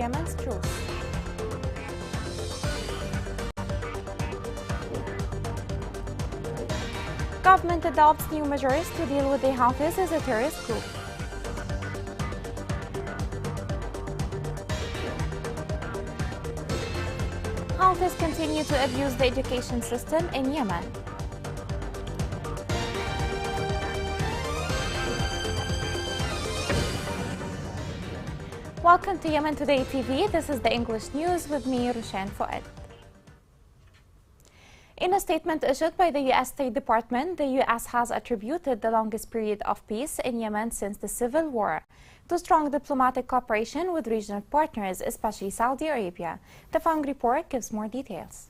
Yemen's truce. Government adopts new measures to deal with the Houthis as a terrorist group. Houthis continue to abuse the education system in Yemen. Welcome to Yemen Today TV. This is the English news with me, Rushan Fuad. In a statement issued by the U.S. State Department, the U.S. has attributed the longest period of peace in Yemen since the civil war to strong diplomatic cooperation with regional partners, especially Saudi Arabia. The Fang report gives more details.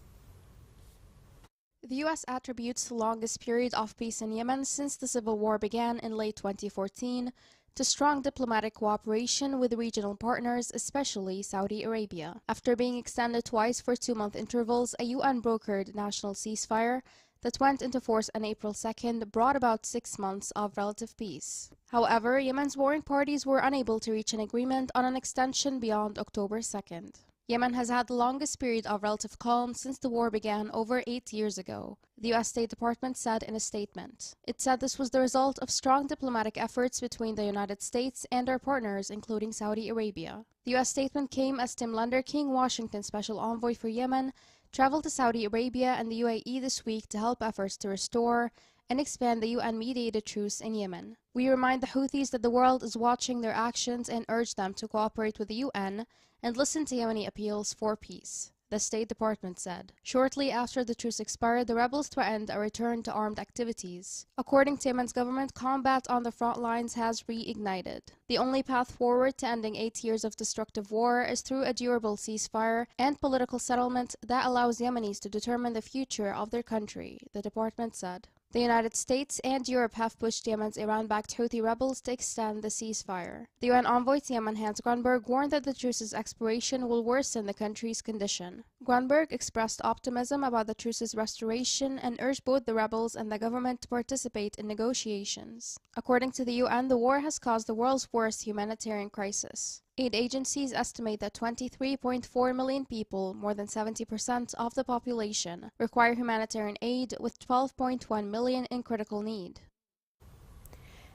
The U.S. attributes the longest period of peace in Yemen since the civil war began in late 2014 to strong diplomatic cooperation with regional partners, especially Saudi Arabia. After being extended twice for 2-month intervals, a UN-brokered national ceasefire that went into force on April 2nd brought about 6 months of relative peace. However, Yemen's warring parties were unable to reach an agreement on an extension beyond October 2nd. Yemen has had the longest period of relative calm since the war began over 8 years ago, the U.S. State Department said in a statement. It said this was the result of strong diplomatic efforts between the United States and our partners, including Saudi Arabia. The U.S. statement came as Tim Lunderking, Washington Special Envoy for Yemen, traveled to Saudi Arabia and the UAE this week to help efforts to restore and expand the UN-mediated truce in Yemen. We remind the Houthis that the world is watching their actions and urge them to cooperate with the UN and listen to Yemeni appeals for peace, the State Department said. Shortly after the truce expired, the rebels threatened a return to armed activities. According to Yemen's government, combat on the front lines has reignited. The only path forward to ending 8 years of destructive war is through a durable ceasefire and political settlement that allows Yemenis to determine the future of their country, the department said. The United States and Europe have pushed Yemen's Iran-backed Houthi rebels to extend the ceasefire. The UN envoy to Yemen, Hans Grunberg, warned that the truce's expiration will worsen the country's condition. Grunberg expressed optimism about the truce's restoration and urged both the rebels and the government to participate in negotiations. According to the UN, the war has caused the world's worst humanitarian crisis. Aid agencies estimate that 23.4 million people, more than 70% of the population, require humanitarian aid, with 12.1 million in critical need.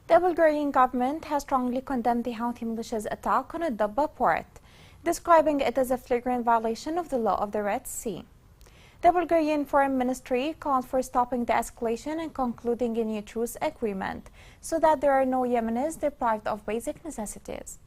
The Bulgarian government has strongly condemned the Houthi militia's attack on Adabba port, describing it as a flagrant violation of the law of the Red Sea. The Bulgarian Foreign Ministry called for stopping the escalation and concluding a new truce agreement so that there are no Yemenis deprived of basic necessities.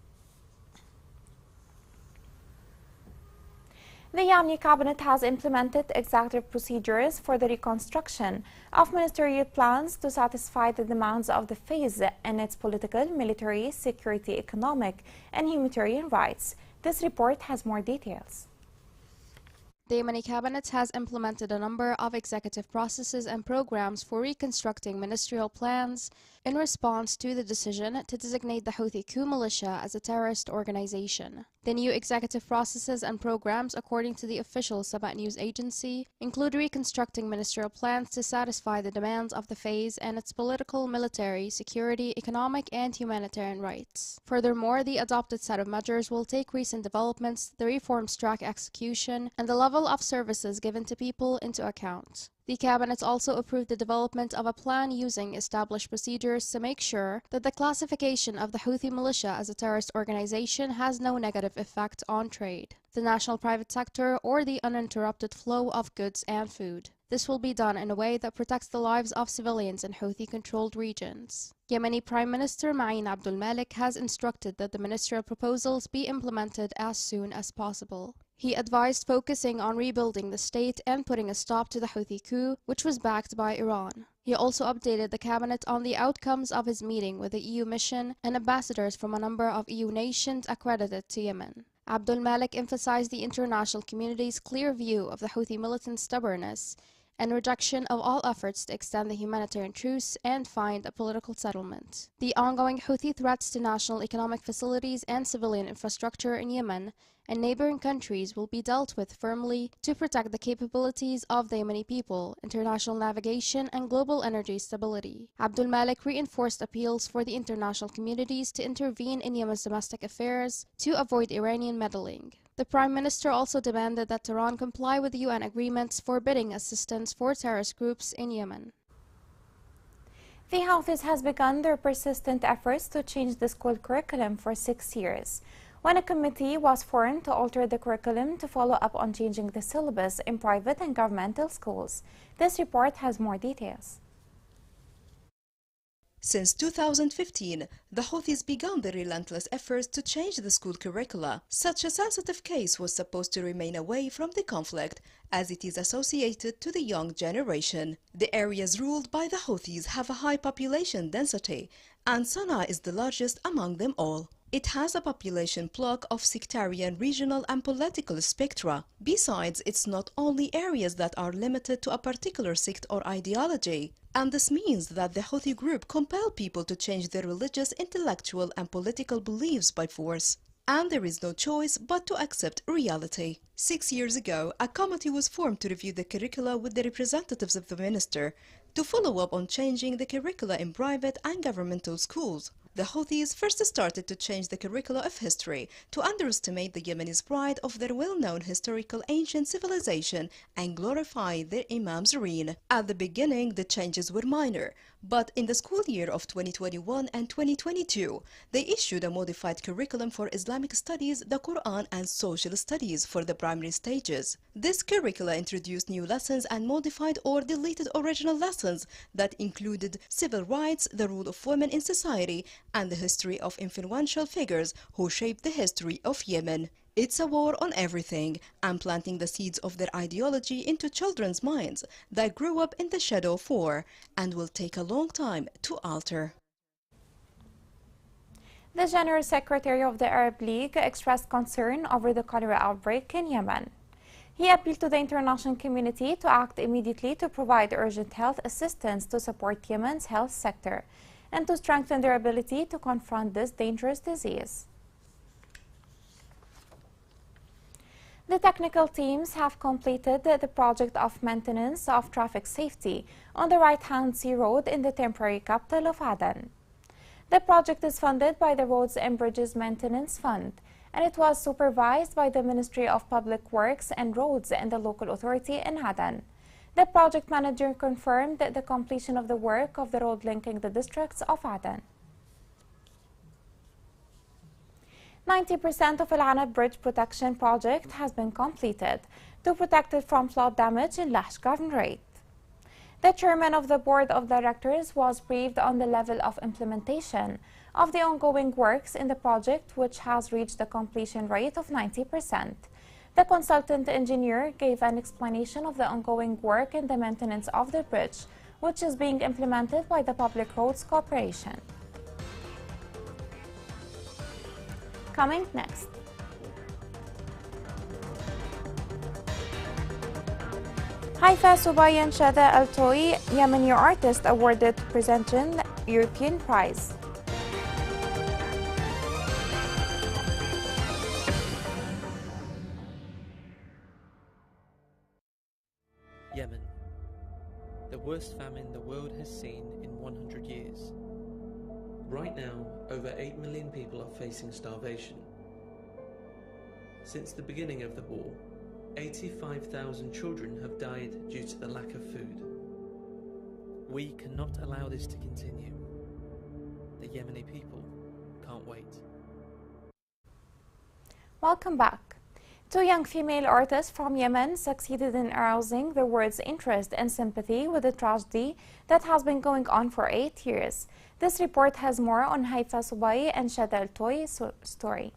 The Yamni cabinet has implemented executive procedures for the reconstruction of ministerial plans to satisfy the demands of the phase in its political, military, security, economic, and humanitarian rights. This report has more details. The Yemeni cabinet has implemented a number of executive processes and programs for reconstructing ministerial plans in response to the decision to designate the Houthi coup militia as a terrorist organization. The new executive processes and programs, according to the official Sabat News Agency, include reconstructing ministerial plans to satisfy the demands of the phase and its political, military, security, economic, and humanitarian rights. Furthermore, the adopted set of measures will take recent developments, the reform's track execution, and the level of services given to people into account. The cabinet also approved the development of a plan using established procedures to make sure that the classification of the Houthi militia as a terrorist organization has no negative effect on trade, the national private sector, or the uninterrupted flow of goods and food. This will be done in a way that protects the lives of civilians in Houthi-controlled regions. Yemeni Prime Minister Ma'in Abdul Malik has instructed that the ministerial proposals be implemented as soon as possible. He advised focusing on rebuilding the state and putting a stop to the Houthi coup, which was backed by Iran. He also updated the cabinet on the outcomes of his meeting with the EU mission and ambassadors from a number of EU nations accredited to Yemen. Abdul Malik emphasized the international community's clear view of the Houthi militant stubbornness and rejection of all efforts to extend the humanitarian truce and find a political settlement. The ongoing Houthi threats to national economic facilities and civilian infrastructure in Yemen and neighboring countries will be dealt with firmly to protect the capabilities of the Yemeni people, international navigation, and global energy stability. Abdul Malik reinforced appeals for the international communities to intervene in Yemen's domestic affairs to avoid Iranian meddling. The Prime Minister also demanded that Tehran comply with UN agreements forbidding assistance for terrorist groups in Yemen. The Houthis has begun their persistent efforts to change the school curriculum for 6 years. When a committee was formed to alter the curriculum to follow up on changing the syllabus in private and governmental schools. This report has more details. Since 2015, the Houthis began their relentless efforts to change the school curricula. Such a sensitive case was supposed to remain away from the conflict, as it is associated to the young generation. The areas ruled by the Houthis have a high population density, and Sana'a is the largest among them all. It has a population block of sectarian, regional and political spectra. Besides, it's not only areas that are limited to a particular sect or ideology. And this means that the Houthi group compel people to change their religious, intellectual and political beliefs by force. And there is no choice but to accept reality. 6 years ago, a committee was formed to review the curricula with the representatives of the minister to follow up on changing the curricula in private and governmental schools. The Houthis first started to change the curricula of history to underestimate the Yemenis' pride of their well-known historical ancient civilization and glorify their imam's reign. At the beginning, the changes were minor, but in the school year of 2021 and 2022, they issued a modified curriculum for Islamic studies, the Quran and social studies for the primary stages. This curricula introduced new lessons and modified or deleted original lessons that included civil rights, the role of women in society, and the history of influential figures who shaped the history of Yemen. It's a war on everything and planting the seeds of their ideology into children's minds that grew up in the shadow of war and will take a long time to alter. The General Secretary of the Arab League expressed concern over the cholera outbreak in Yemen. He appealed to the international community to act immediately to provide urgent health assistance to support Yemen's health sector and to strengthen their ability to confront this dangerous disease. The technical teams have completed the project of maintenance of traffic safety on the right-hand sea road in the temporary capital of Aden. The project is funded by the Roads and Bridges Maintenance Fund, and it was supervised by the Ministry of Public Works and Roads and the local authority in Aden. The project manager confirmed the completion of the work of the road linking the districts of Aden. 90% of Al Anab Bridge Protection Project has been completed to protect it from flood damage in Lahj Governorate. The chairman of the board of directors was briefed on the level of implementation of the ongoing works in the project, which has reached a completion rate of 90%. The consultant engineer gave an explanation of the ongoing work in the maintenance of the bridge, which is being implemented by the Public Roads Corporation. Coming next. Haifa Subay and Shada Al-Toi, Yemeni artist, awarded presenting European Prize. Yemen, the worst famine the world has seen in 100 years. Right now, over 8 million people are facing starvation. Since the beginning of the war, 85,000 children have died due to the lack of food. We cannot allow this to continue. The Yemeni people can't wait. Welcome back. Two young female artists from Yemen succeeded in arousing the world's interest and sympathy with the tragedy that has been going on for 8 years. This report has more on Haifa Subay and Shada Al-Toi's story.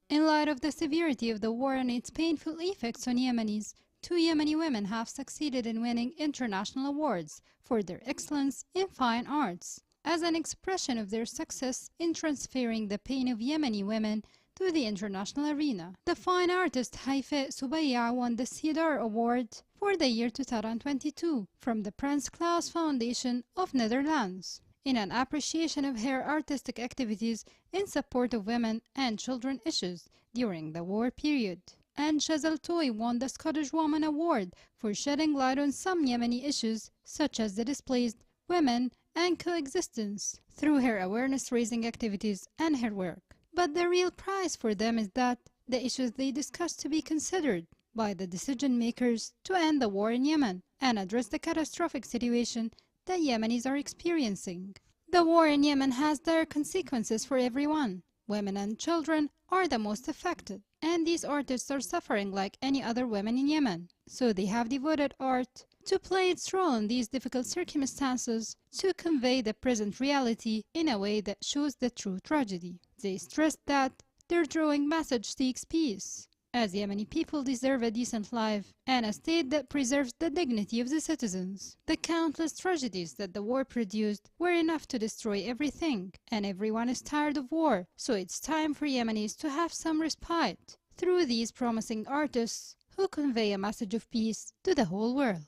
In light of the severity of the war and its painful effects on Yemenis, two Yemeni women have succeeded in winning international awards for their excellence in fine arts, as an expression of their success in transferring the pain of Yemeni women to the international arena. The fine artist Haifa Subay won the Cedar Award for the year 2022 from the Prince Claus Foundation of Netherlands, in an appreciation of her artistic activities in support of women and children issues during the war period. And Shada Al-Toi won the Scottish Woman Award for shedding light on some Yemeni issues such as the displaced, women, and coexistence through her awareness-raising activities and her work. But the real prize for them is that the issues they discuss to be considered by the decision makers to end the war in Yemen and address the catastrophic situation that Yemenis are experiencing. The war in Yemen has dire consequences for everyone. Women and children are the most affected, and these artists are suffering like any other women in Yemen. So they have devoted art to play its role in these difficult circumstances to convey the present reality in a way that shows the true tragedy. They stress that their drawing message seeks peace, as Yemeni people deserve a decent life and a state that preserves the dignity of the citizens. The countless tragedies that the war produced were enough to destroy everything, and everyone is tired of war, so it's time for Yemenis to have some respite through these promising artists who convey a message of peace to the whole world.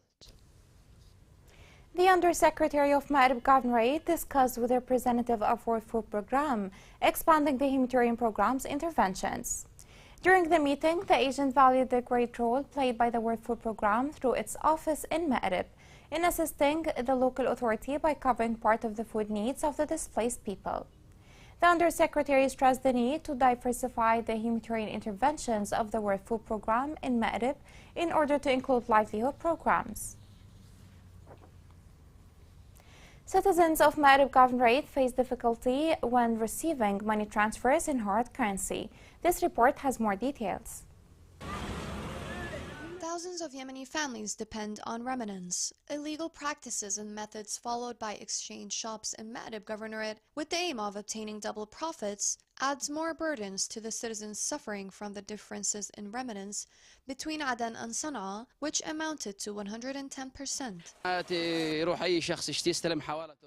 The Undersecretary of Ma'rib Governorate discussed with the representative of World Food Programme expanding the humanitarian program's interventions. During the meeting, the agent valued the great role played by the World Food Programme through its office in Ma'rib in assisting the local authority by covering part of the food needs of the displaced people. The Undersecretary stressed the need to diversify the humanitarian interventions of the World Food Programme in Ma'rib in order to include livelihood programs. Citizens of Ma'rib Governorate face difficulty when receiving money transfers in hard currency. This report has more details. Thousands of Yemeni families depend on remittance, illegal practices and methods followed by exchange shops in Ma'rib Governorate with the aim of obtaining double profits adds more burdens to the citizens suffering from the differences in remittance between Aden and Sana'a, which amounted to 110%.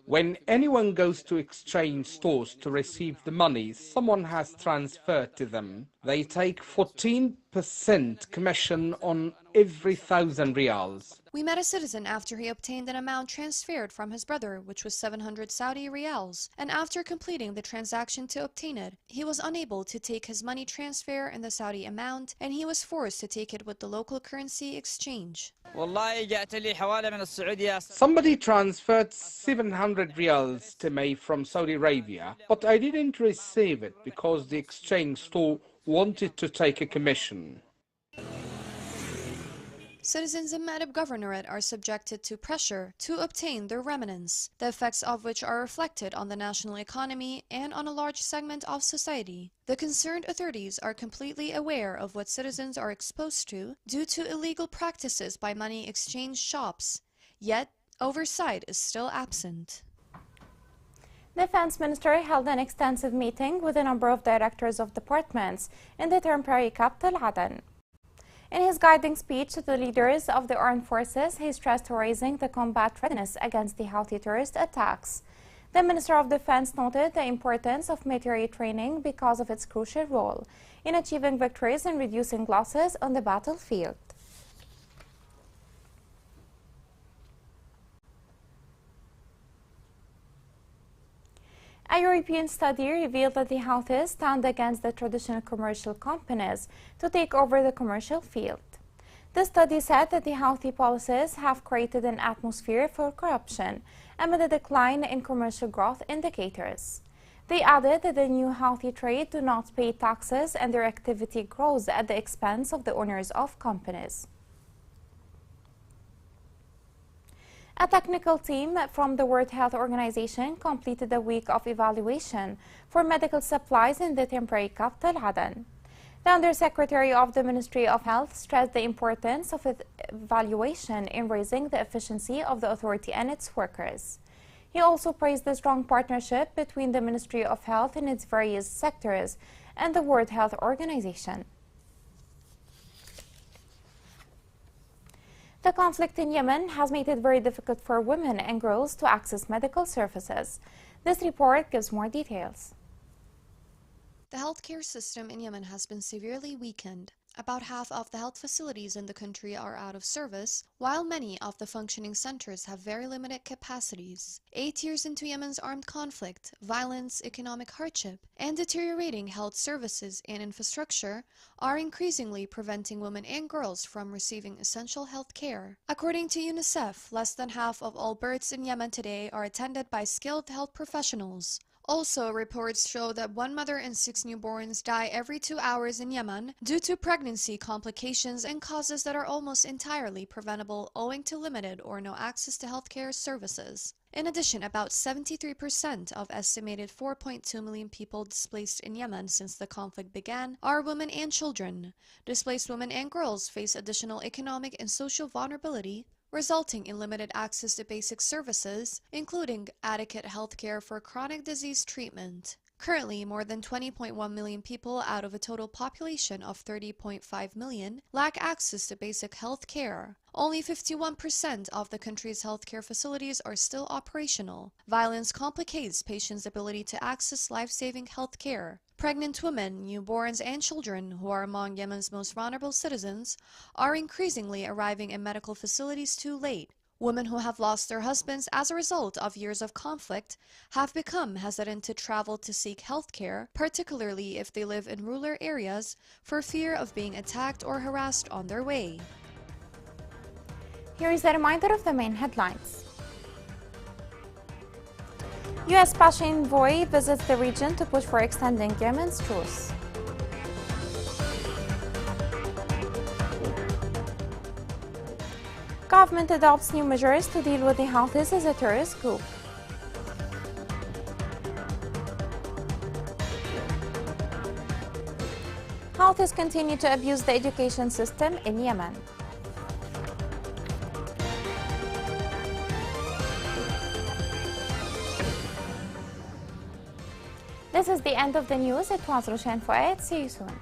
When anyone goes to exchange stores to receive the money someone has transferred to them, they take 14% commission on every 1,000 riyals. We met a citizen after he obtained an amount transferred from his brother, which was 700 Saudi riyals, and after completing the transaction to obtain it, he was unable to take his money transfer in the Saudi amount, and he was forced to take it with the local currency exchange. Somebody transferred 700 riyals to me from Saudi Arabia, but I didn't receive it because the exchange store wanted to take a commission. Citizens in Ma'rib Governorate are subjected to pressure to obtain their remittance, the effects of which are reflected on the national economy and on a large segment of society. The concerned authorities are completely aware of what citizens are exposed to due to illegal practices by money exchange shops, yet oversight is still absent. The Defense Minister held an extensive meeting with a number of directors of departments in the temporary capital, Aden. In his guiding speech to the leaders of the armed forces, he stressed raising the combat readiness against the Houthi terrorist attacks. The Minister of Defense noted the importance of military training because of its crucial role in achieving victories and reducing losses on the battlefield. A European study revealed that the Houthis stand against the traditional commercial companies to take over the commercial field. The study said that the Houthi policies have created an atmosphere for corruption amid a decline in commercial growth indicators. They added that the new Houthi trade do not pay taxes and their activity grows at the expense of the owners of companies. A technical team from the World Health Organization completed a week of evaluation for medical supplies in the temporary capital, Aden. The Undersecretary of the Ministry of Health stressed the importance of evaluation in raising the efficiency of the authority and its workers. He also praised the strong partnership between the Ministry of Health in its various sectors and the World Health Organization. The conflict in Yemen has made it very difficult for women and girls to access medical services. This report gives more details. The healthcare system in Yemen has been severely weakened. About half of the health facilities in the country are out of service, while many of the functioning centers have very limited capacities. 8 years into Yemen's armed conflict, violence, economic hardship, and deteriorating health services and infrastructure are increasingly preventing women and girls from receiving essential health care. According to UNICEF, less than half of all births in Yemen today are attended by skilled health professionals. Also, reports show that 1 mother and 6 newborns die every 2 hours in Yemen due to pregnancy complications and causes that are almost entirely preventable owing to limited or no access to healthcare services. In addition, about 73% of estimated 4.2 million people displaced in Yemen since the conflict began are women and children. Displaced women and girls face additional economic and social vulnerability, resulting in limited access to basic services, including adequate health care for chronic disease treatment. Currently, more than 20.1 million people out of a total population of 30.5 million lack access to basic health care. Only 51% of the country's healthcare facilities are still operational. Violence complicates patients' ability to access life-saving health care. Pregnant women, newborns, and children, who are among Yemen's most vulnerable citizens, are increasingly arriving in medical facilities too late. Women who have lost their husbands as a result of years of conflict have become hesitant to travel to seek health care, particularly if they live in rural areas, for fear of being attacked or harassed on their way. Here is a reminder of the main headlines. U.S. Special Envoy visits the region to push for extending Yemen's truce. Government adopts new measures to deal with the Houthis as a terrorist group. Houthis continue to abuse the education system in Yemen. This is the end of the news. It was Roshan Fouad. See you soon.